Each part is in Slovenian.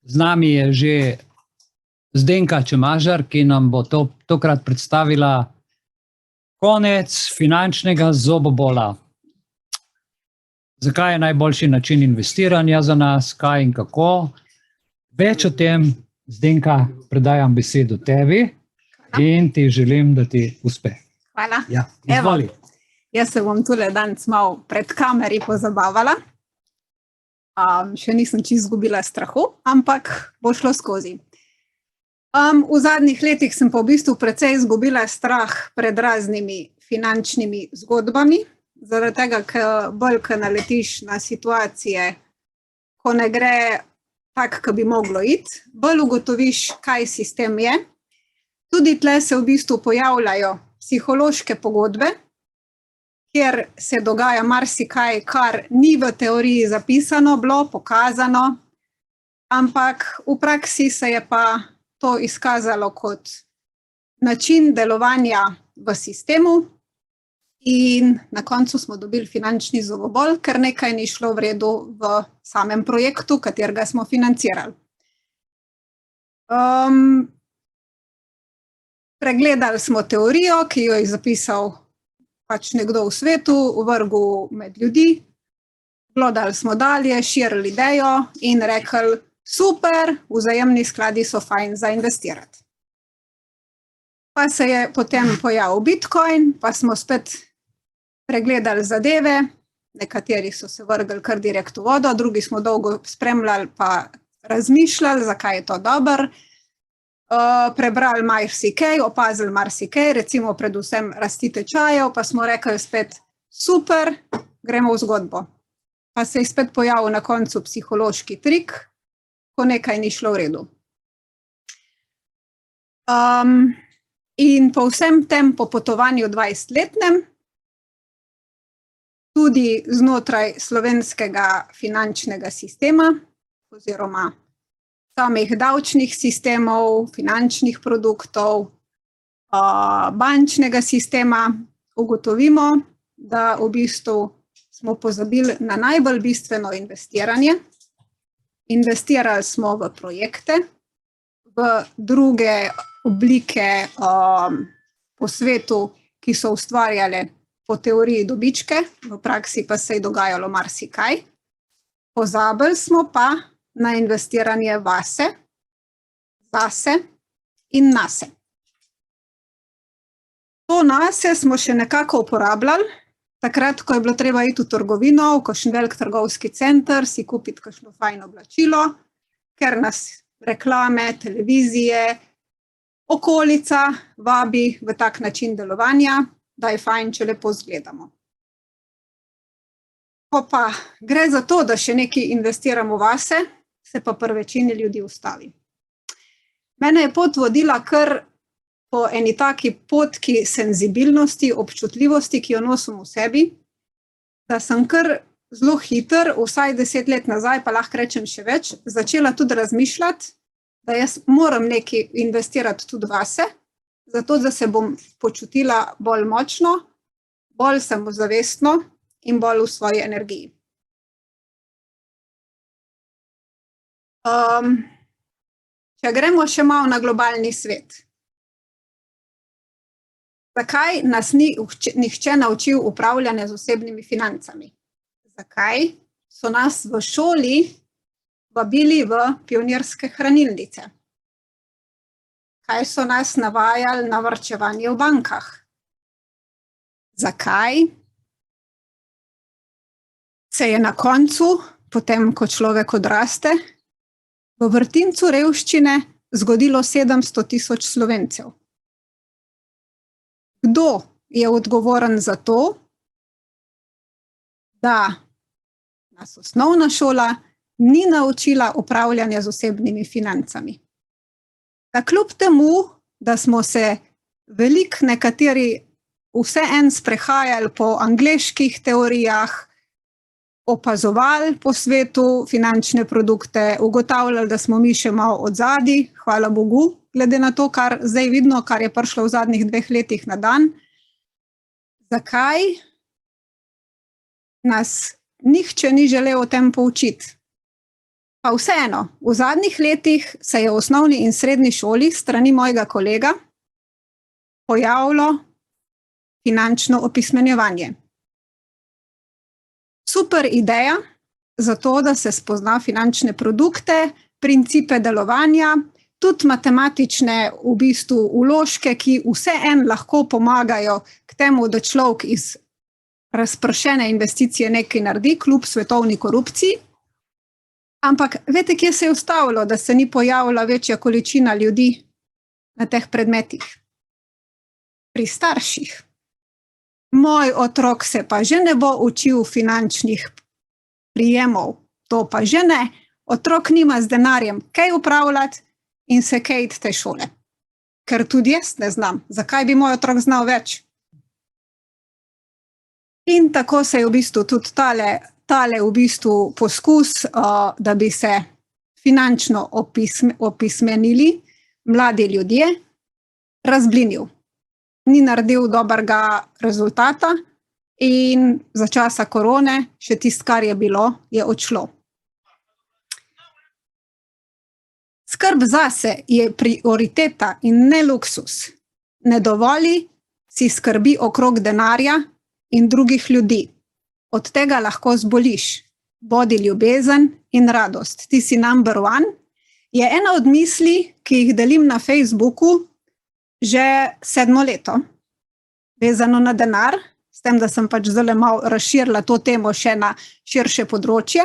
Z nami je že Zdenka Čemažar, ki nam bo tokrat predstavila konec finančnega zobobola. Zakaj je najboljši način investiranja za nas, kaj in kako? Več o tem, Zdenka, predajam besedo tebi in ti želim, da ti uspe. Hvala. Ja, izvoli. Jaz se bom tule danes malo pred kameri pozabavala. Še nisem čisto izgubila strahu, ampak bo šlo skozi. V zadnjih letih sem pa v bistvu precej izgubila strah pred raznimi finančnimi zgodbami, zaradi tega, ker bolj, ko naletiš na situacije, ko ne gre tako, ko bi moglo iti, bolj ugotoviš, kaj sistem je. Tudi tle se v bistvu pojavljajo psihološke pogodbe, kjer se dogaja marsikaj, kar ni v teoriji zapisano, bilo pokazano, ampak v praksi se je pa to izkazalo kot način delovanja v sistemu in na koncu smo dobili finančni zobobol, ker nekaj ni šlo v redu v samem projektu, katerega smo financirali. Pregledali smo teorijo, ki jo je zapisal pač nekdo v svetu, uvrgel med ljudi, glodali smo dalje, širili idejo in rekli, super, vzajemni skladi so fajn za investirati. Pa se je potem pojavil Bitcoin, pa smo spet pregledali zadeve, nekateri so se vrgli kar direkt v vodo, drugi smo dolgo spremljali pa razmišljali, zakaj je to dobro. Prebrali marsikaj, opazili marsikaj, recimo predvsem rasti tečajev, pa smo rekli spet, super, gremo v zgodbo. Pa se je spet pojavil na koncu psihološki trik, ko nekaj ni šlo v redu. In po vsem tem popotovanju 20-letnem, tudi znotraj slovenskega finančnega sistema, oziroma samih davčnih sistemov, finančnih produktov, bančnega sistema, ugotovimo, da v bistvu smo pozabili na najbolj bistveno investiranje. Investirali smo v projekte, v druge oblike po svetu, ki so ustvarjale po teoriji dobičke, v praksi pa se je dogajalo marsikaj. Pozabili smo pa na investiranje vase, zase in nase. To nase smo še nekako uporabljali, takrat, ko je bilo treba iti v trgovino, v kakšen velik trgovski center, si kupiti kakšno fajno oblačilo, ker nas reklame, televizije, okolica vabi v tak način delovanja, da je fajn, če lepo izgledamo. Ko pa gre za to, da še nekaj investiramo vase, se pa pri večini ljudi ustavi. Mene je pot vodila kar po eni taki potki senzibilnosti, občutljivosti, ki jo nosim v sebi, da sem kar zelo hiter, vsaj 10 let nazaj, pa lahko rečem še več, začela tudi razmišljati, da jaz moram nekaj investirati tudi vase, zato da se bom počutila bolj močno, bolj samozavestno in bolj v svoji energiji. Če gremo še malo na globalni svet. Zakaj nas ni nihče naučil upravljanja z osebnimi financami? Zakaj so nas v šoli vabili v pionirske hranilnice? Kaj so nas navajali na varčevanje v bankah? Zakaj se je na koncu, potem ko človek odraste, v vrtincu revščine zgodilo 700 000 Slovencev? Kdo je odgovoren za to, da nas osnovna šola ni naučila upravljanja z osebnimi financami? Da kljub temu, da smo se veliko nekateri vseeno sprehajali po angleških teorijah, opazovali po svetu finančne produkte, ugotavljali, da smo mi še malo odzadaj, hvala Bogu, glede na to, kar zdaj vidno, kar je prišlo v zadnjih 2 letih na dan. Zakaj nas nihče ni želel o tem poučiti? Pa vseeno, v zadnjih letih se je v osnovni in srednji šoli strani mojega kolega pojavilo finančno opismenjevanje. Super ideja za to, da se spozna finančne produkte, principe delovanja, tudi matematične v bistvu vložke, ki vseeno lahko pomagajo k temu, da človek iz razpršene investicije nekaj naredi, kljub svetovni korupciji. Ampak veste, kje se je ustavilo, da se ni pojavila večja količina ljudi na teh predmetih? Pri starših. Moj otrok se pa že ne bo učil finančnih prijemov, to pa že ne. Otrok nima z denarjem kaj upravljati in se kaj iti te šole. Ker tudi jaz ne znam. Zakaj bi moj otrok znal več? In tako se je v bistvu tudi tale v bistvu poskus, da bi se finančno opismenili mladi ljudje, razblinil. Ni naredil dobrega rezultata in za časa korone še tisto, kar je bilo, je odšlo. Skrb zase je prioriteta in ne luksus. Ne dovoli si skrbi okrog denarja in drugih ljudi. Od tega lahko zboliš. Bodi ljubezen in radost. Ti si number one. Je ena od misli, ki jih delim na Facebooku že 7. leto. Vezano na denar, s tem, da sem pač zelo malo razširila to temo še na širše področje.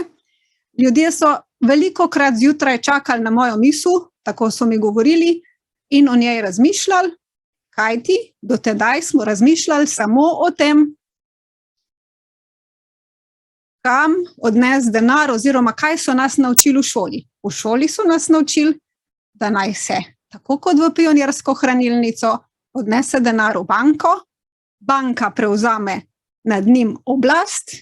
Ljudje so velikokrat zjutraj čakali na mojo misel, tako so mi govorili, in o njej razmišljali, kajti do tedaj smo razmišljali samo o tem, kam odnesti denar oziroma kaj so nas naučili v šoli. V šoli so nas naučili, da naj se, tako kot v pionirsko hranilnico, odnese denar v banko, banka prevzame nad njim oblast,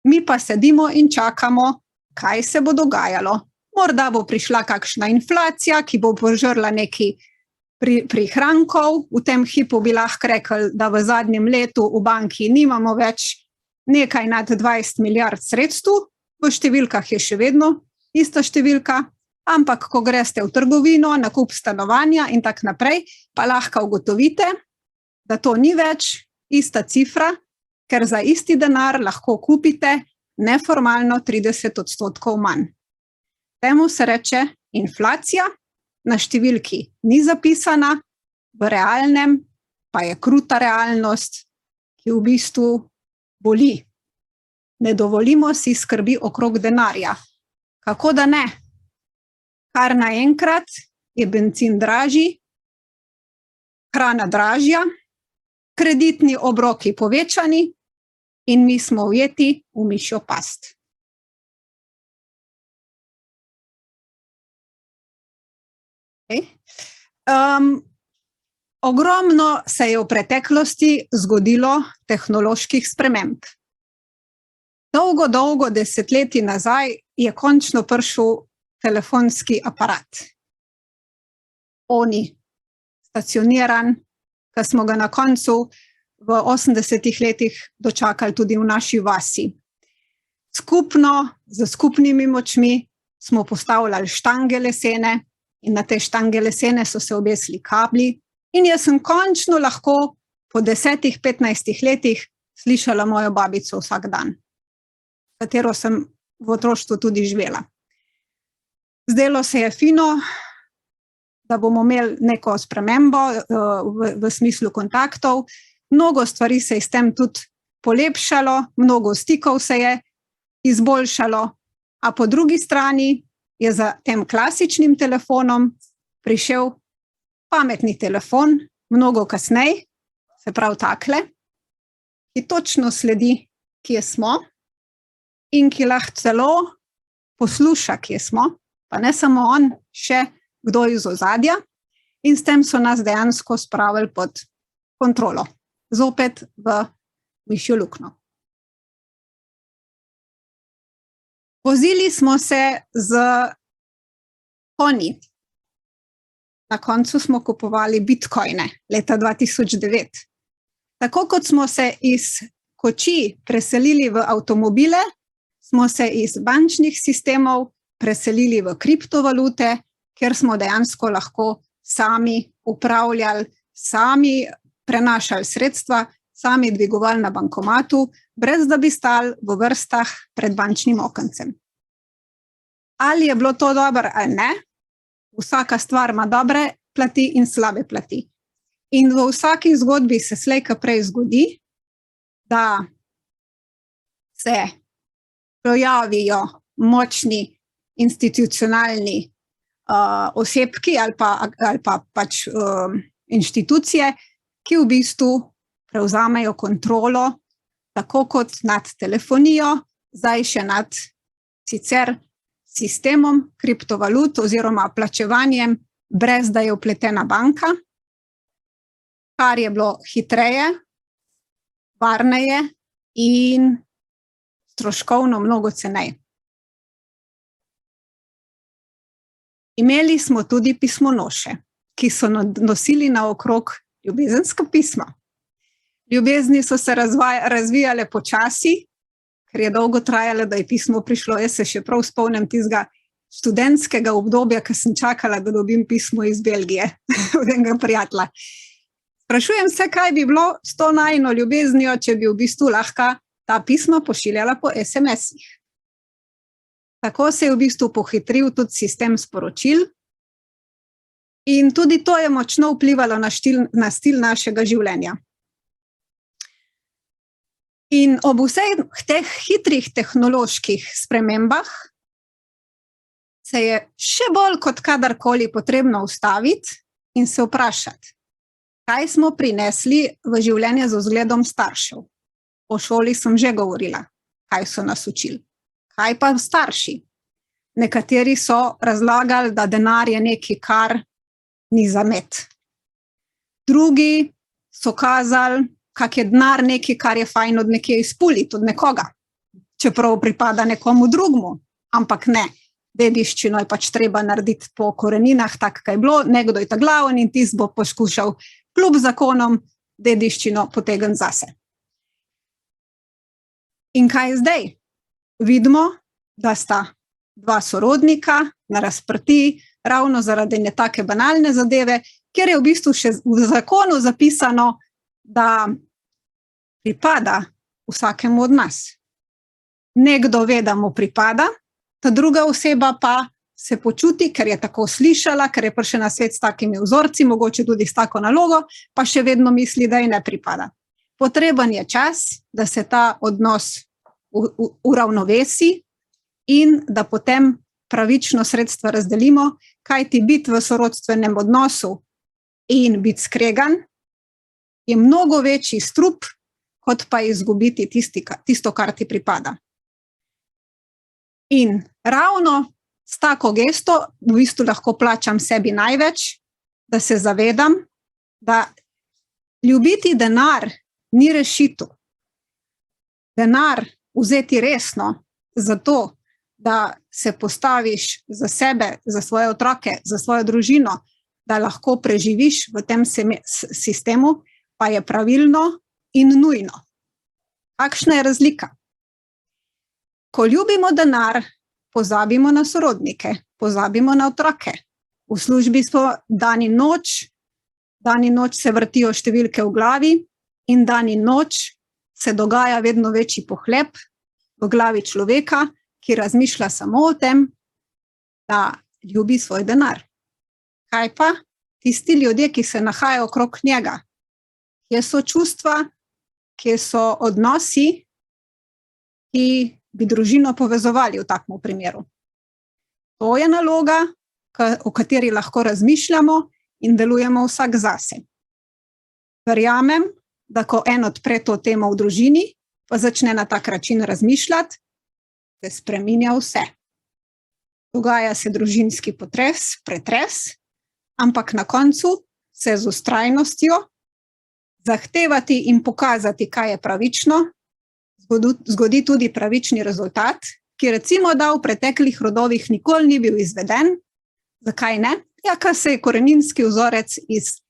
mi pa sedimo in čakamo, kaj se bo dogajalo. Morda bo prišla kakšna inflacija, ki bo požrla nekaj prihrankov. V tem hipu bi lahko rekli, da v zadnjem letu v banki nimamo več nekaj nad 20 milijard sredstev, v številkah je še vedno ista številka, ampak ko greste v trgovino, nakup stanovanja in tak naprej, pa lahko ugotovite, da to ni več ista cifra, ker za isti denar lahko kupite neformalno 30% manj. Temu se reče inflacija, na številki ni zapisana, v realnem pa je kruta realnost, ki v bistvu boli. Ne dovolimo si skrbi okrog denarja. Kako da ne? Kar naenkrat je bencin dražji, hrana dražja, kreditni obroki povečani in mi smo ujeti v mišjo past. Ogromno se je v preteklosti zgodilo tehnoloških sprememb. Dolgo desetletij nazaj je končno prišel telefonski aparat. Oni, stacioniran, ki smo ga na koncu v 80. letih dočakali tudi v naši vasi. Skupno, z skupnimi močmi smo postavljali štange lesene in na te štange lesene so se obesili kabli in jaz sem končno lahko po 10-15 letih slišala mojo babico vsak dan, katero sem v otroštvu tudi živela. Zdelo se je fino, da bomo imeli neko spremembo v smislu kontaktov. Mnogo stvari se je s tem tudi polepšalo, mnogo stikov se je izboljšalo, a po drugi strani je za tem klasičnim telefonom prišel pametni telefon, mnogo kasneje, se pravi takle, ki točno sledi, kje smo in ki lahko celo posluša, kje smo, pa ne samo on, še kdo iz ozadja, in s tem so nas dejansko spravili pod kontrolo, zopet v mišjo luknjo. Vozili smo se z konji. Na koncu smo kupovali bitcoine leta 2009. Tako kot smo se iz kočij preselili v avtomobile, smo se iz bančnih sistemov preselili v kriptovalute, kjer smo dejansko lahko sami upravljali, sami prenašali sredstva, sami dvigovali na bankomatu, brez da bi stali v vrstah pred bančnim okencem. Ali je bilo to dobro ali ne? Vsaka stvar ima dobre plati in slabe plati. In v vsaki zgodbi se slej ko prej zgodi, da se pojavijo močni institucionalni osebki ali pa pač inštitucije, ki v bistvu prevzamejo kontrolo, tako kot nad telefonijo, zdaj še nad sicer sistemom kriptovalut oziroma plačevanjem, brez da je vpletena banka, kar je bilo hitreje, varneje in stroškovno mnogo ceneje. Imeli smo tudi pismonoše, ki so nosili naokrog ljubezenska pisma. Ljubezni so se razvijale počasi, ker je dolgo trajalo, da je pismo prišlo. Jaz se še prav spomnim tistega študentskega obdobja, ko sem čakala, da dobim pismo iz Belgije, od enega prijatelja. Sprašujem se, kaj bi bilo s to najino ljubeznijo, če bi v bistvu lahko ta pisma pošiljala po SMS-ih. Tako se je v bistvu pohitril tudi sistem sporočil in tudi to je močno vplivalo na stil našega življenja. In ob vseh teh hitrih tehnoloških spremembah se je še bolj kot kadarkoli potrebno ustaviti in se vprašati, kaj smo prinesli v življenje z vzgledom staršev. O šoli sem že govorila, kaj so nas učili. Kaj pa starši? Nekateri so razlagali, da denar je nekaj, kar ni zamet. Drugi so kazali, kak je denar nekaj, kar je fajn od nekje izpuliti, od nekoga. Čeprav pripada nekomu drugmu, ampak ne. Dediščino je pač treba narediti po koreninah, tako kaj je bilo, nekdo je ta glaven in tisti bo poskušal kljub zakonom dediščino potegniti zase. In kaj je zdaj? Vidimo, da sta dva sorodnika na razprtiji ravno zaradi ne take banalne zadeve, kjer je v bistvu še v zakonu zapisano, da pripada vsakemu od nas. Nekdo ve, da mu pripada, ta druga oseba pa se počuti, ker je tako slišala, ker je prišla na svet s takimi vzorci, mogoče tudi s tako nalogo, pa še vedno misli, da ji ne pripada. Potreben je čas, da se ta odnos uravnovesi in da potem pravično sredstva razdelimo, kajti biti v sorodstvenem odnosu in biti skregan je mnogo večji strup, kot pa izgubiti tisto, kar ti pripada. In ravno s tako gesto v bistvu lahko plačam sebi največ, da se zavedam, da ljubiti denar ni rešitev. Denar vzeti resno, zato, da se postaviš za sebe, za svoje otroke, za svojo družino, da lahko preživiš v tem sistemu, pa je pravilno in nujno. Kakšna je razlika? Ko ljubimo denar, pozabimo na sorodnike, pozabimo na otroke. V službi smo dan in noč se vrtijo številke v glavi in dan in noč se dogaja vedno večji pohlep v glavi človeka, ki razmišlja samo o tem, da ljubi svoj denar. Kaj pa tisti ljudje, ki se nahajajo okrog njega? Kje so čustva, kje so odnosi, ki bi družino povezovali v takem primeru? To je naloga, o kateri lahko razmišljamo in delujemo vsak zase. Verjamem, da ko en odpre to temo v družini, pa začne na tak način razmišljati, se spreminja vse. Dogaja se družinski pretres, ampak na koncu se z vztrajnostjo zahtevati in pokazati, kaj je pravično, zgodi tudi pravični rezultat, ki recimo da v preteklih rodovih nikoli ni bil izveden. Zakaj ne? Ja, ker se je koreninski vzorec iz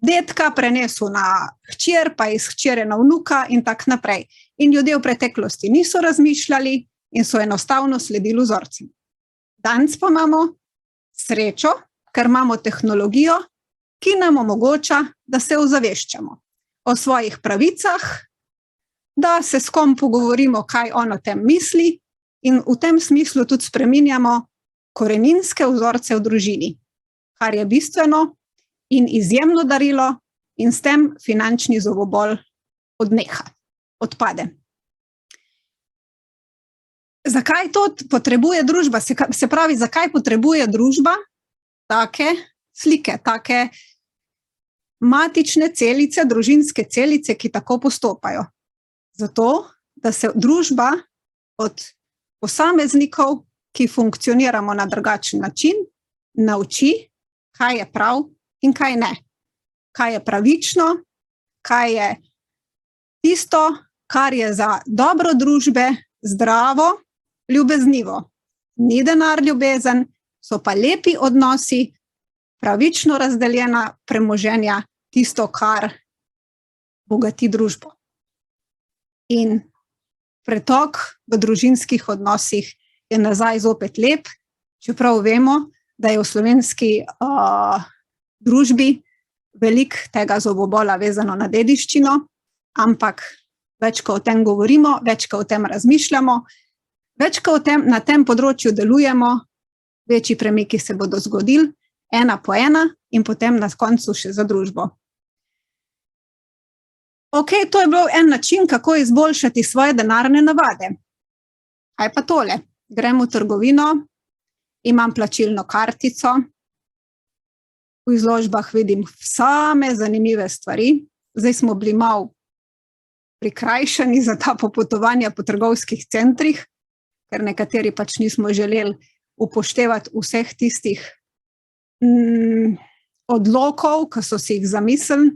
dedka prenesel na hčer, pa iz hčere na vnuka in tako naprej. In ljudje v preteklosti niso razmišljali in so enostavno sledili vzorcem. Danes pa imamo srečo, ker imamo tehnologijo, ki nam omogoča, da se ozaveščamo o svojih pravicah, da se s kom pogovorimo, kaj on o tem misli, in v tem smislu tudi spreminjamo koreninske vzorce v družini, kar je bistveno in izjemno darilo, in s tem finančni zobobol odpade. Zakaj to potrebuje družba? Se pravi, zakaj potrebuje družba take slike, take matične celice, družinske celice, ki tako postopajo? Zato, da se družba od posameznikov, ki funkcioniramo na drugačen način, nauči, kaj je prav in kaj ne. Kaj je pravično, kaj je tisto, kar je za dobro družbe zdravo, ljubeznivo. Ni denar ljubezen, so pa lepi odnosi, pravično razdeljena premoženja, tisto, kar bogati družbo. In pretok v družinskih odnosih je nazaj zopet lep, čeprav vemo, da je v slovenski družbi veliko tega zobobola vezano na dediščino, ampak več, ko o tem govorimo, več, ko o tem razmišljamo, več, ko na tem področju delujemo, večji premiki se bodo zgodili, ena po ena in potem na koncu še za družbo. Ok, to je bil en način, kako izboljšati svoje denarne navade. Kaj pa tole? Grem v trgovino, imam plačilno kartico, v izložbah vidim same zanimive stvari, zdaj smo bili malo prikrajšani za ta popotovanja po trgovskih centrih, ker nekateri pač nismo želeli upoštevati vseh tistih odlokov, ki so si jih zamislili,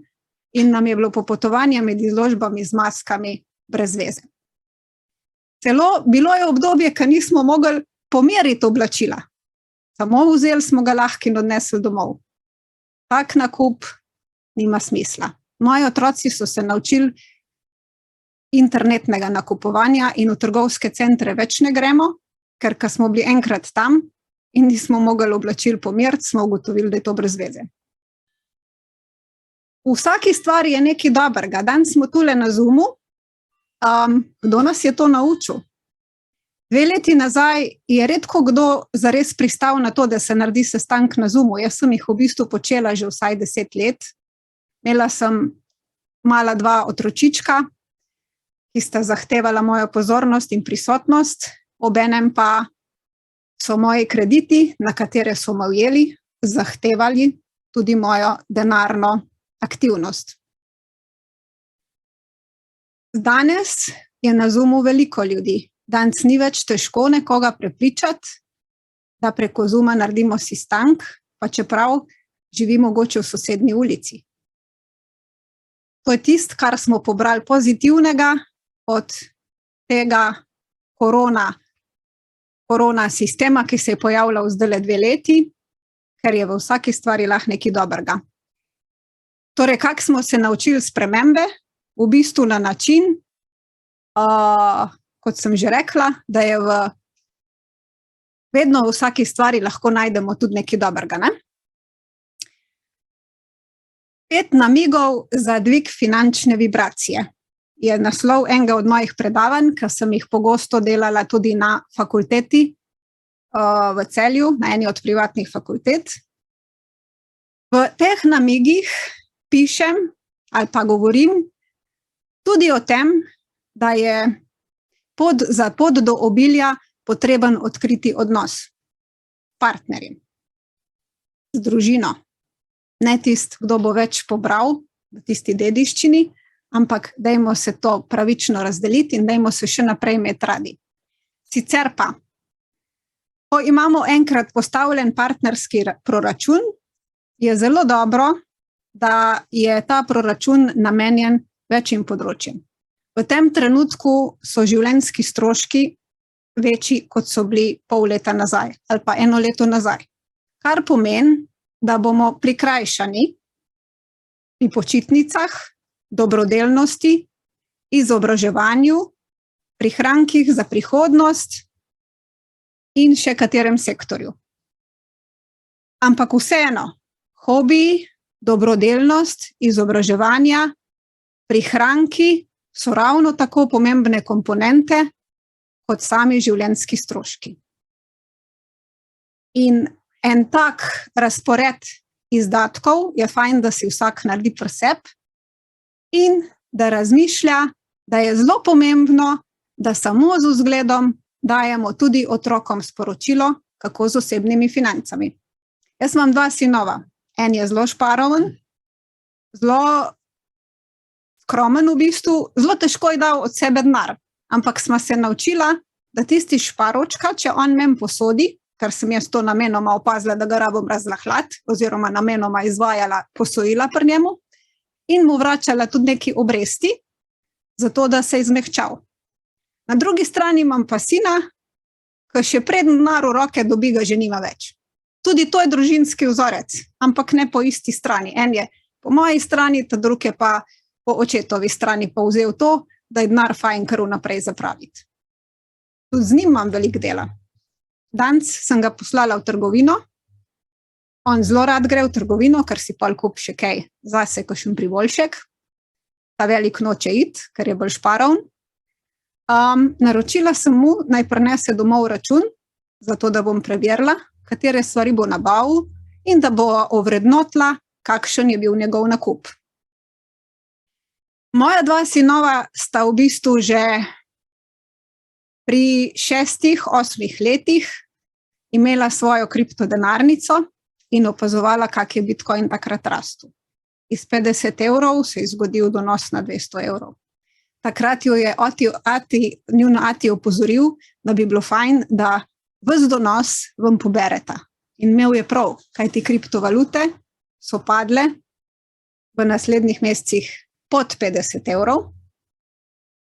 in nam je bilo popotovanje med izložbami z maskami brez veze. Celo bilo je obdobje, ko nismo mogli pomeriti oblačila. Samo vzeli smo ga lahko in odnesli domov. Tak nakup nima smisla. Moji otroci so se naučili internetnega nakupovanja in v trgovske centre več ne gremo, ker ko smo bili enkrat tam in nismo mogli oblačil pomeriti, smo ugotovili, da je to brez veze. V vsaki stvari je nekaj dobrega. Danes smo tule na Zoomu. Kdo nas je to naučil? 2 leti nazaj je redko kdo zares pristal na to, da se naredi sestanek na Zoomu. Jaz sem jih v bistvu počela že vsaj 10 let. Imela sem mala 2 otročička, ki sta zahtevala mojo pozornost in prisotnost, obenem pa so moji krediti, na katere so me ujeli, zahtevali tudi mojo denarno aktivnost. Danes je na Zoomu veliko ljudi. Danes ni več težko nekoga prepričati, da preko Zooma naredimo sestanek, pa čeprav živi mogoče v sosednji ulici. To je tisto, kar smo pobrali pozitivnega od tega korona sistema, ki se je pojavljal zdajle 2 leti, ker je v vsaki stvari lahko nekaj dobrega. Torej, kako smo se naučili spremembe? V bistvu na način, kot sem že rekla, da je vedno v vsaki stvari lahko najdemo tudi nekaj dobrega, ne? 5 namigov za dvig finančne vibracije je naslov enega od mojih predavanj, ki sem jih pogosto delala tudi na fakulteti v Celju, na eni od privatnih fakultet. V teh namigih pišem ali pa govorim tudi o tem, da je za pot do obilja potreben odkriti odnos s partnerjem, z družino. Ne tisti, kdo bo več pobral v tisti dediščini, ampak dajmo se to pravično razdeliti in dajmo se še naprej imeti radi. Sicer pa, ko imamo enkrat postavljen partnerski proračun, je zelo dobro, da je ta proračun namenjen večjim področjem. V tem trenutku so življenjski stroški večji, kot so bili pol leta nazaj ali pa 1 leto nazaj. Kar pomeni, da bomo prikrajšani pri počitnicah, dobrodelnosti, izobraževanju, prihrankih za prihodnost in še katerem sektorju. Ampak vseeno, hobiji, dobrodelnost, izobraževanja, prihranki so ravno tako pomembne komponente kot sami življenjski stroški. In en tak razpored izdatkov je fajn, da si vsak naredi pri sebi in da razmišlja, da je zelo pomembno, da samo z vzgledom dajemo tudi otrokom sporočilo, kako z osebnimi financami. Jaz imam 2 sinova. En je zelo šparoven, zelo skromen v bistvu, zelo težko je dal od sebe denar, ampak sva se naučila, da tisti šparočka, če on meni posodi, ker sem jaz to namenoma opazila, da ga rabim razlahljati, oziroma namenoma izvajala posojila pri njemu in mu vračala tudi neki obresti, zato da se je zmehčal. Na drugi strani imam pa sina, ki še preden denar v roke dobi, ga že nima več. Tudi to je družinski vzorec, ampak ne po isti strani. En je po moji strani, ta drug je pa po očetovi strani pa vzel to, da je denar fajn kar vnaprej zapraviti. Tudi z njim imam veliko dela. Danes sem ga poslala v trgovino, on zelo rad gre v trgovino, ker si pol kup še kaj zase, kakšen priboljšek, ta velik noče iti, ker je bolj šparovn. Naročila sem mu, naj prinese domov račun, zato da bom preverila, katere stvari bo nabavil in da bo ovrednotila, kakšen je bil njegov nakup. Moja 2 sinova sta v bistvu že pri 6-8 letih imela svojo kriptodenarnico in opazovala, kak je Bitcoin takrat rastel. Iz 50 € se je zgodil donos na 200 €. Takrat jo je njun ati opozoril, da bi bilo fajn, da ves donos vam pobereta. In imel je prav, kajti kriptovalute so padle v naslednjih mesecih pod 50 €.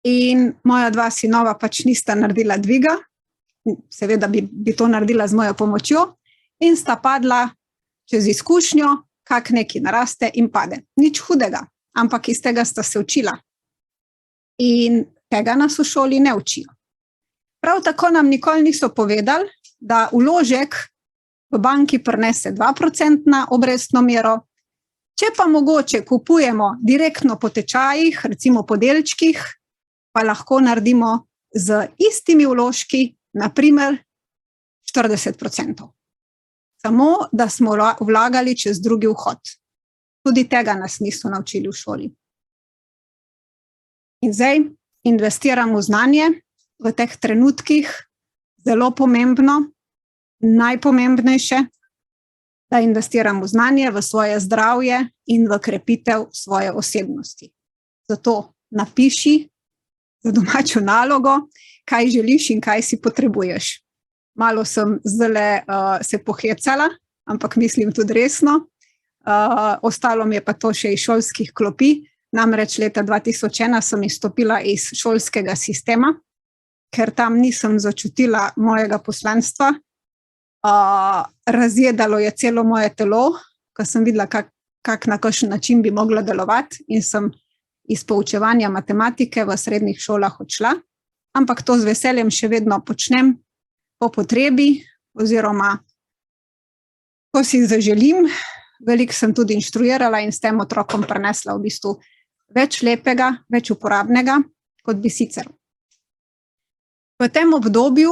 In moja 2 sinova pač nista naredila dviga, seveda bi to naredila z mojo pomočjo, in sta padla čez izkušnjo, kak neki naraste in pade. Nič hudega, ampak iz tega sta se učila. In tega nas v šoli ne učijo. Prav tako nam nikoli niso povedali, da vložek v banki prinese 2% obrestno mero, če pa mogoče kupujemo direktno po tečajih, recimo po delčkih, pa lahko naredimo z istimi vložki, naprimer 40%. Samo, da smo vlagali čez drugi vhod. Tudi tega nas niso naučili v šoli. In zdaj investiramo v znanje, v teh trenutkih, zelo pomembno, najpomembnejše, da investiramo v znanje, v svoje zdravje in v krepitev svoje osebnosti. Zato napiši za domačo nalogo, kaj želiš in kaj si potrebuješ. Malo sem zdaj se pohecala, ampak mislim tudi resno. Ostalo mi je pa to še iz šolskih klopi. Namreč leta 2001 sem izstopila iz šolskega sistema, ker tam nisem začutila mojega poslanstva. Razjedalo je celo moje telo, ko sem videla, kak na kakšen način bi mogla delovati, in sem iz poučevanja matematike v srednjih šolah odšla, ampak to z veseljem še vedno počnem po potrebi, oziroma ko si zaželim. Veliko sem tudi inštruirala in s tem otrokom prinesla v bistvu več lepega, več uporabnega, kot bi sicer. V tem obdobju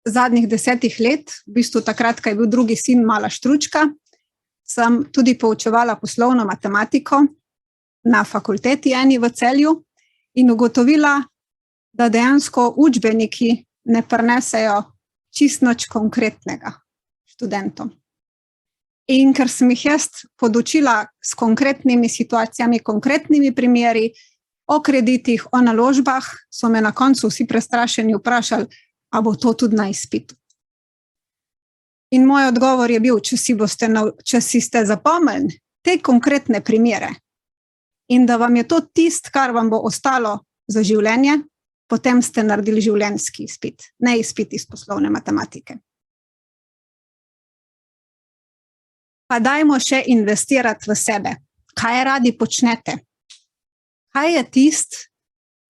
zadnjih 10 let, v bistvu takrat, ko je bil drugi sin mala štručka, sem tudi poučevala poslovno matematiko na fakulteti eni v Celju in ugotovila, da dejansko učbeniki ne prinesejo čisto nič konkretnega študentom. In ker sem jih jaz podučila s konkretnimi situacijami, konkretnimi primeri, o kreditih, o naložbah, so me na koncu vsi prestrašeni vprašali, a bo to tudi na izpitu. In moj odgovor je bil, če si ste zapomnili te konkretne primere in da vam je to tisto, kar vam bo ostalo za življenje, potem ste naredili življenjski izpit, ne izpit iz poslovne matematike. Pa dajmo še investirati v sebe. Kaj radi počnete? Kaj je tisto,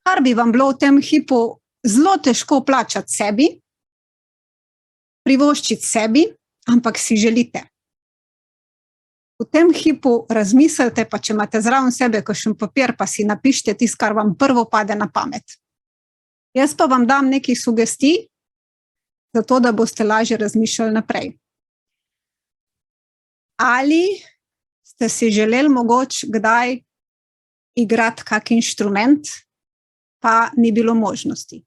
kar bi vam bilo v tem hipu zelo težko plačati sebi, privoščiti sebi, ampak si želite. V tem hipu razmislite, pa če imate zraven sebe kakšen papir, pa si napišite tisto, kar vam prvo pade na pamet. Jaz pa vam dam nekaj sugestij, zato da boste lažje razmišljali naprej. Ali ste si želeli mogoče kdaj igrati kak inštrument, pa ni bilo možnosti.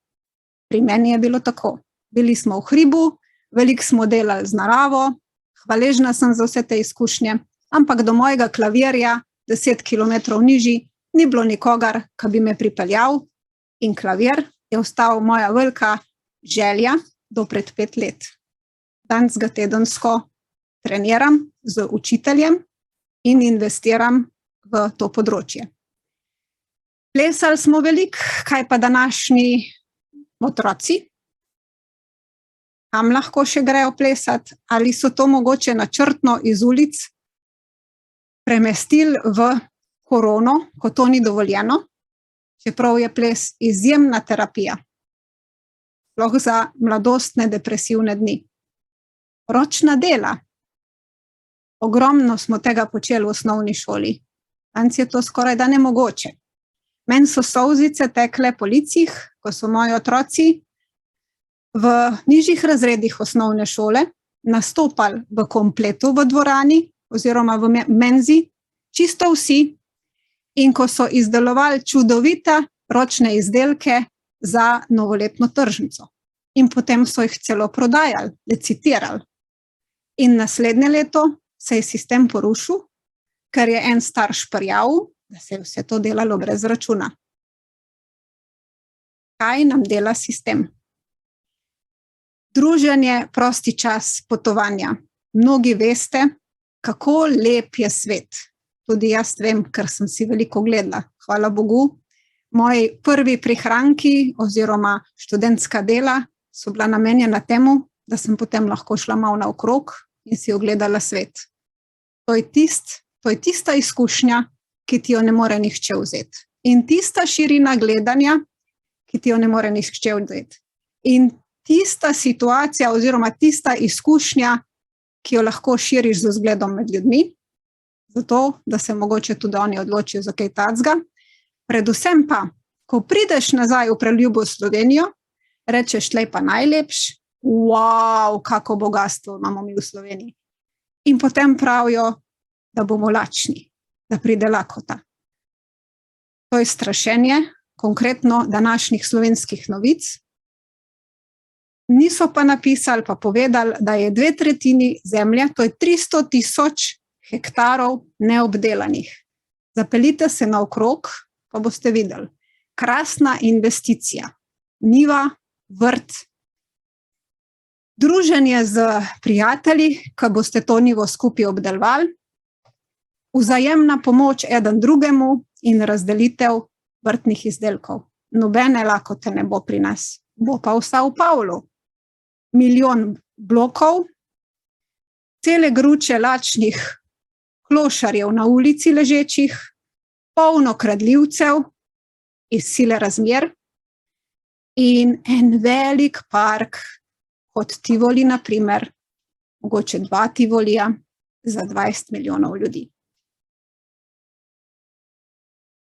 Pri meni je bilo tako. Bili smo v hribu, veliko smo delali z naravo, hvaležna sem za vse te izkušnje, ampak do mojega klavirja, 10 kilometrov nižji, ni bilo nikogar, ki bi me pripeljal, in klavir je ostal moja velika želja do pred 5 let. Danes ga tedensko treniram z učiteljem in investiram v to področje. Plesali smo veliko, kaj pa današnji otroci? Kam lahko še grejo plesati? Ali so to mogoče načrtno iz ulic premestili v korono, ko to ni dovoljeno, čeprav je ples izjemna terapija, sploh za mladostne depresivne dni. Ročna dela. Ogromno smo tega počeli v osnovni šoli. Danes je to skoraj da nemogoče. Meni so solzice tekle po licih, ko so moji otroci v nižjih razredih osnovne šole nastopali v kompletu v dvorani oziroma v menzi, čisto vsi, in ko so izdelovali čudovite ročne izdelke za novoletno tržnico. In potem so jih celo prodajali, licitirali. In naslednje leto se je sistem porušil, ker je en starš prijavil, da se je vse to delalo brez računa. Kaj nam dela sistem? Druženje, prosti čas, potovanja. Mnogi veste, kako lep je svet. Tudi jaz vem, ker sem si veliko gledala. Hvala Bogu. Moji prvi prihranki oziroma študentska dela so bila namenjena temu, da sem potem lahko šla malo naokrog in si ogledala svet. To je tista izkušnja, ki ti jo ne more nihče vzeti. In tista širina gledanja, ki ti jo ne more nihče vzeti. In tista situacija oziroma tista izkušnja, ki jo lahko širiš z vzgledom med ljudmi, zato, da se mogoče tudi oni odločijo za kaj takega. Predvsem pa, ko prideš nazaj v preljubo Slovenijo, rečeš, tlej pa najlepš, wow, kako bogatstvo imamo mi v Sloveniji. In potem pravijo, da bomo lačni, da pride lakota. To je strašenje, konkretno današnjih slovenskih novic. Niso pa napisali, pa povedali, da je 2/3 zemlje, to je 300.000 hektarov neobdelanih. Zapeljite se naokrog, pa boste videli. Krasna investicija. Njiva, vrt, druženje z prijatelji, ko boste to njivo skupaj obdelovali, vzajemna pomoč eden drugemu in razdelitev vrtnih izdelkov. Nobene lakote ne bo pri nas. Bo pa v Sao Paulo. 1 milijon blokov, cele gruče lačnih klošarjev na ulici ležečih, polno kradljivcev iz sile razmer in en velik park kot Tivoli, na primer, mogoče 2 Tivolija za 20 milijonov ljudi.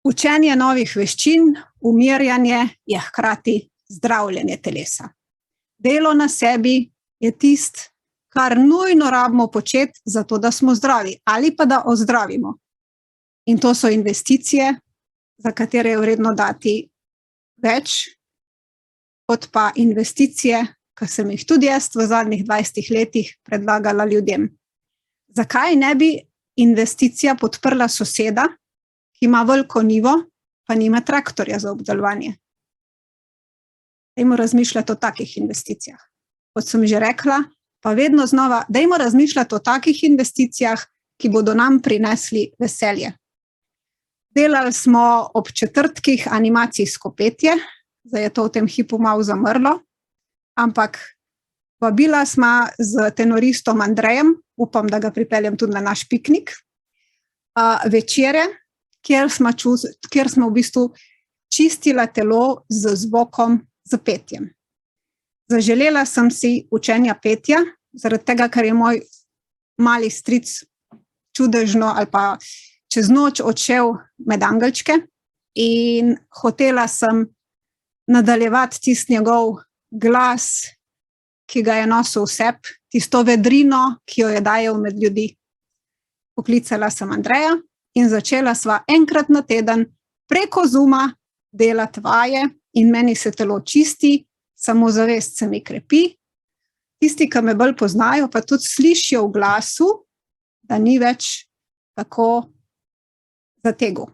Učenje novih veščin, umirjanje je hkrati zdravljenje telesa. Delo na sebi je tisto, kar nujno rabimo početi, zato da smo zdravi ali pa da ozdravimo. In to so investicije, za katere je vredno dati več, kot pa investicije, ki sem jih tudi jaz v zadnjih 20 letih predlagala ljudem. Zakaj ne bi investicija podprla soseda, ki ima veliko njivo, pa nima traktorja za obdelovanje? Dajmo razmišljati o takih investicijah. Kot sem že rekla, pa vedno znova, dajmo razmišljati o takih investicijah, ki bodo nam prinesli veselje. Delali smo ob četrtkih animacijsko petje, zdaj je to v tem hipu malo zamrlo, ampak vabila smo z tenoristom Andrejem, upam, da ga pripeljem tudi na naš piknik, večere, kjer smo v bistvu čistila telo z zvokom, z petjem. Zaželela sem si učenja petja, zaradi tega, ker je moj mali stric čudežno ali pa čez noč odšel med angelčke in hotela sem nadaljevati tisti njegov glas, ki ga je nosil vseb, tisto vedrino, ki jo je dajal med ljudi. Poklicala sem Andreja in začela sva enkrat na teden preko Zooma delati vaje in meni se telo čisti, samozavest se mi krepi. Tisti, ki me bolj poznajo, pa tudi slišijo v glasu, da ni več tako zategel,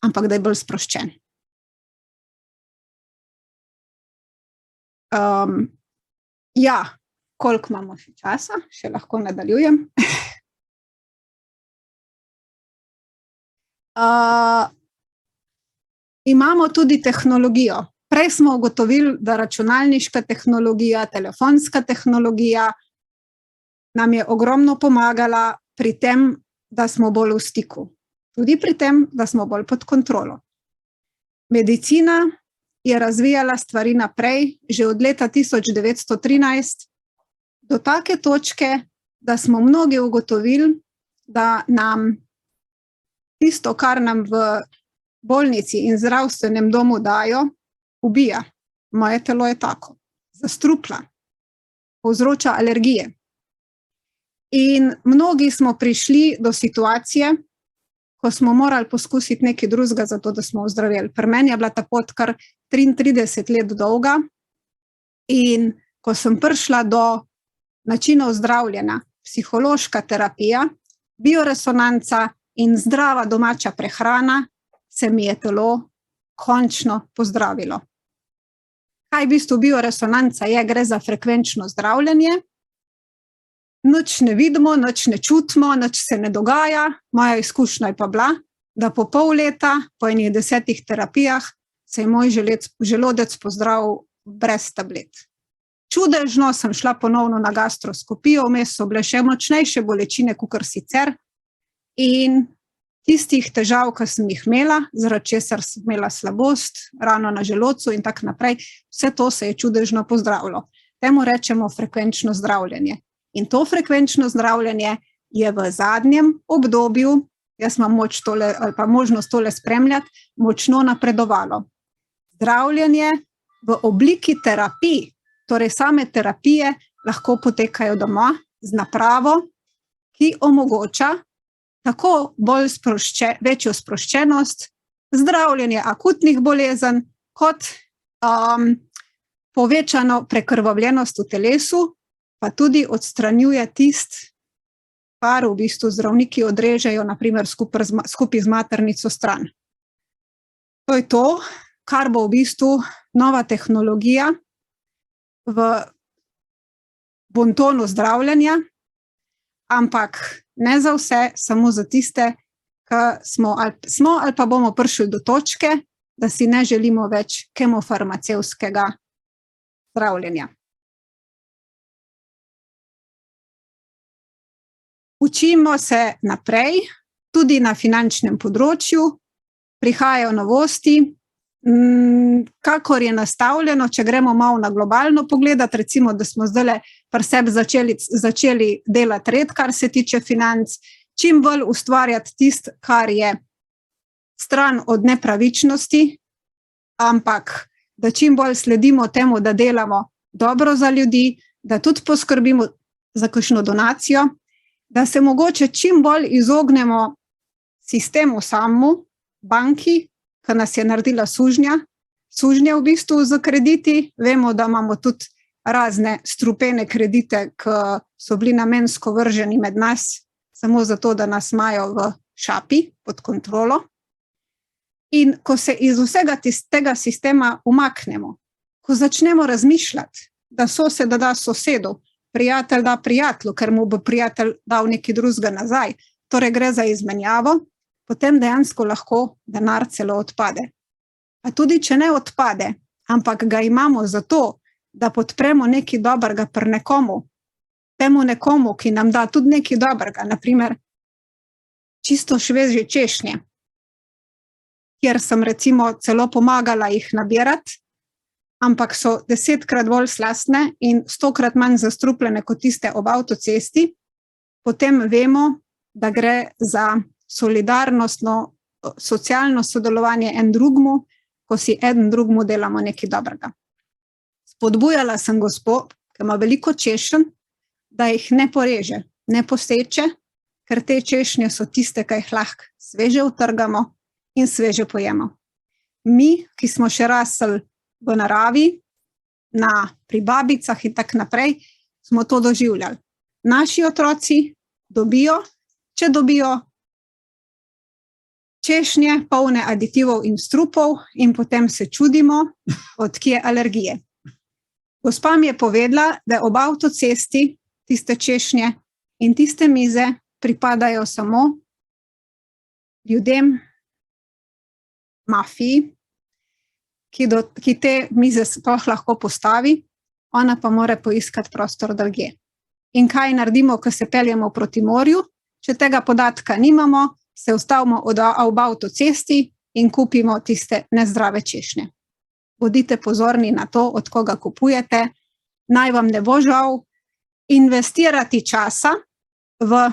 ampak da je bolj sproščen. Ja, koliko imamo še časa, še lahko nadaljujem. Imamo tudi tehnologijo. Prej smo ugotovili, da računalniška tehnologija, telefonska tehnologija nam je ogromno pomagala pri tem, da smo bolj v stiku. Tudi pri tem, da smo bolj pod kontrolo. Medicina je razvijala stvari naprej že od leta 1913 do take točke, da smo mnogi ugotovili, da nam tisto, kar nam v bolnici in zdravstvenem domu dajo, ubija. Moje telo je tako. Zastrupla. Povzroča alergije. In mnogi smo prišli do situacije, ko smo morali poskusiti nekaj drugega, zato da smo ozdravili. Pri meni je bila ta pot kar 33 let dolga in ko sem prišla do načinov zdravljenja, psihološka terapija, bioresonanca in zdrava domača prehrana, se mi je telo končno pozdravilo. Kaj v bistvu bioresonanca je? Gre za frekvenčno zdravljenje. Nič ne vidimo, nič ne čutimo, nič se ne dogaja. Moja izkušnja je pa bila, da po pol leta, po enih 10 terapijah, se je moj želodec pozdravil brez tablet. Čudežno sem šla ponovno na gastroskopijo, vmes so bile še močnejše bolečine, kakor sicer. In tistih težav, ki sem jih imela, zaradi česar sem imela slabost, rano na želodcu in tako naprej, vse to se je čudežno pozdravilo. Temu rečemo frekvenčno zdravljenje. In to frekvenčno zdravljenje je v zadnjem obdobju, jaz imam možnost tole spremljati, močno napredovalo. Zdravljenje v obliki terapij, torej same terapije, lahko potekajo doma z napravo, ki omogoča tako večjo sproščenost, zdravljenje akutnih bolezen, kot povečano prekrvavljenost v telesu, pa tudi odstranjuje kar v bistvu zdravniki odrežejo, naprimer skupaj z maternico stran. To je to, kar bo v bistvu nova tehnologija v bontonu zdravljenja, ampak ne za vse, samo za tiste, ki smo ali pa bomo prišli do točke, da si ne želimo več kemofarmacevtskega zdravljenja. Učimo se naprej, tudi na finančnem področju, prihajajo novosti, kakor je nastavljeno, če gremo malo na globalno pogledati, recimo, da smo zdaj pri sebi začeli delati red, kar se tiče financ, čim bolj ustvarjati tisto, kar je stran od nepravičnosti, ampak da čim bolj sledimo temu, da delamo dobro za ljudi, da tudi poskrbimo za kakšno donacijo, da se mogoče čim bolj izognemo sistemu samu, banki, ki nas je naredila sužnje v bistvu z krediti. Vemo, da imamo tudi razne strupene kredite, ki so bili namensko vrženi med nas, samo zato, da nas imajo v šapi, pod kontrolo. In ko se iz vsega tega sistema umaknemo, ko začnemo razmišljati, da sosed da sosedu, prijatelj da prijatelju, ker mu bo prijatelj dal nekaj drugega nazaj, torej gre za izmenjavo, potem dejansko lahko denar celo odpade. A tudi, če ne odpade, ampak ga imamo zato, da podpremo nekaj dobrega pri nekomu, temu nekomu, ki nam da tudi nekaj dobrega, naprimer čisto sveže češnje, kjer sem recimo celo pomagala jih nabirati, ampak so 10-krat bolj slastne in 100-krat manj zastrupljene kot tiste ob avtocesti, potem vemo, da gre za solidarnostno, socialno sodelovanje en drugmu, ko si eden drugmu delamo nekaj dobrega. Spodbujala sem gospo, ki ima veliko češenj, da jih ne poreže, ne poseče, ker te češnje so tiste, ki jih lahko sveže utrgamo in sveže pojemo. Mi, ki smo še rasli v naravi, pri babicah in tako naprej, smo to doživljali. Naši otroci dobijo, če dobijo češnje, polne aditivov in strupov in potem se čudimo, od kje alergije. Gospa mi je povedala, da ob avtocesti tiste češnje in tiste mize pripadajo samo ljudem, mafiji, ki te mize sploh lahko postavi, ona pa mora poiskati prostor drugje. In kaj naredimo, ko se peljemo proti morju? Če tega podatka nimamo, se ustavimo ob avtocesti in kupimo tiste nezdrave češnje. Bodite pozorni na to, od koga kupujete. Naj vam ne bo žal investirati časa v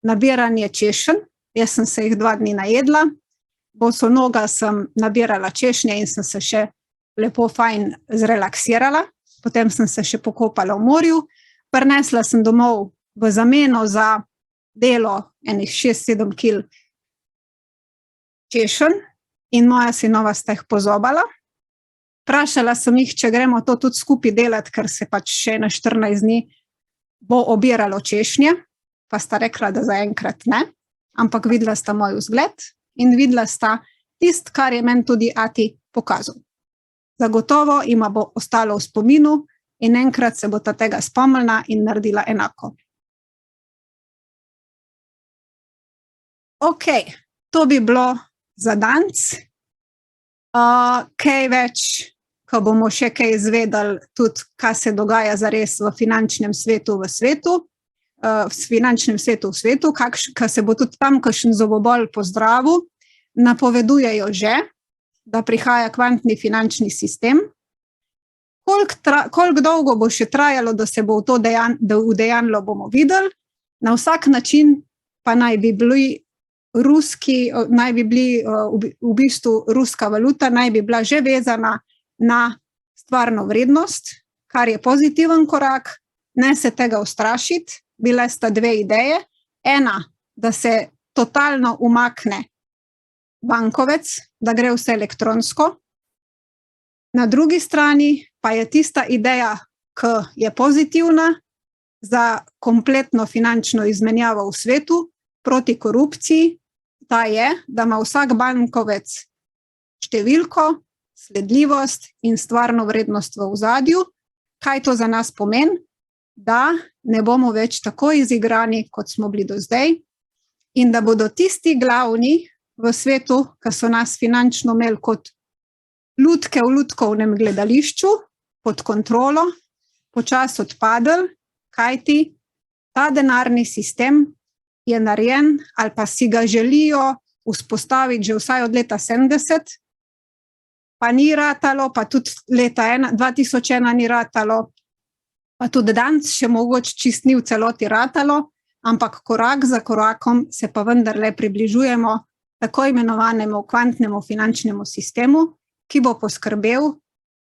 nabiranje češenj. Jaz sem se jih 2 dni najedla, bosonoga sem nabirala češnje in sem se še lepo fajn zrelaksirala. Potem sem se še pokopala v morju. Prinesla sem domov v zameno za delo enih 6-7 kil češenj in moja sinova sta jih pozobala. Vprašala sem jih, če gremo to tudi skupaj delati, ker se pač še na 14 dni bo obiralo češnje, pa sta rekla, da zaenkrat ne, ampak videla sta moj vzgled in videla sta tist, kar je meni tudi ati pokazal. Zagotovo ima bo ostalo v spominu in enkrat se bo tega spomnila in naredila enako. Ok, to bi bilo za danes. Kaj več, ko bomo še kaj izvedeli tudi, kaj se dogaja zares v finančnem svetu v svetu, kaj se bo tudi tam kakšen zobobol pozdravil. Napovedujejo že, da prihaja kvantni finančni sistem. Koliko dolgo bo še trajalo, da se bo to udejanilo, bomo videli. Na vsak način pa naj bi bili v bistvu ruska valuta naj bi bila že vezana na stvarno vrednost, kar je pozitiven korak. Ne se tega ustrašiti. Bile sta 2 ideje. Ena, da se totalno umakne bankovec, da gre vse elektronsko. Na drugi strani pa je tista ideja, ki je pozitivna za kompletno finančno izmenjavo v svetu proti korupciji, ta je, da ima vsak bankovec številko, sledljivost in stvarno vrednost v ozadju. Kaj to za nas pomeni? Da ne bomo več tako izigrani, kot smo bili do zdaj, in da bodo tisti glavni v svetu, ki so nas finančno imeli kot lutke v lutkovnem gledališču, pod kontrolo, počasi odpadli, kajti ta denarni sistem je narejen ali pa si ga želijo vzpostaviti že vsaj od leta 70, pa ni ratalo, pa tudi leta 2001 ni ratalo, pa tudi danes še mogoče čist ni v celoti ratalo, ampak korak za korakom se pa vendarle približujemo tako imenovanemu kvantnemu finančnemu sistemu, ki bo poskrbel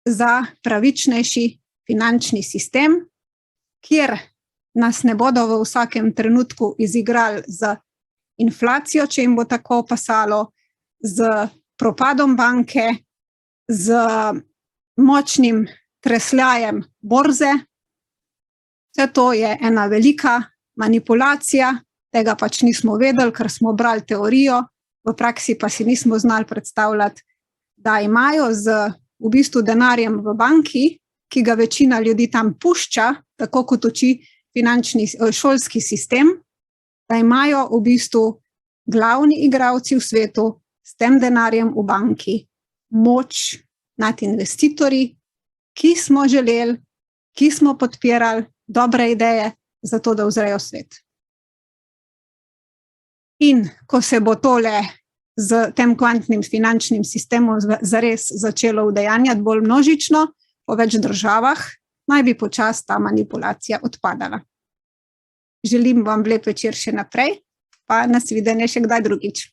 za pravičnejši finančni sistem, kjer nas ne bodo v vsakem trenutku izigrali z inflacijo, če jim bo tako pasalo, z propadom banke, z močnim tresljajem borze. Vse to je ena velika manipulacija, tega pač nismo vedeli, ker smo brali teorijo, v praksi pa si nismo znali predstavljati, da imajo z v bistvu denarjem v banki, ki ga večina ljudi tam pušča, tako kot uči šolski sistem, da imajo v bistvu glavni igralci v svetu s tem denarjem v banki moč nad investitorji, ki smo želeli, ki smo podpirali dobre ideje za to, da vzrejo svet. In ko se bo tole z tem kvantnim finančnim sistemom zares začelo udejanjati bolj množično po več državah, naj bi počasi ta manipulacija odpadala. Želim vam lep večer še naprej, pa nasvidenje še kdaj drugič.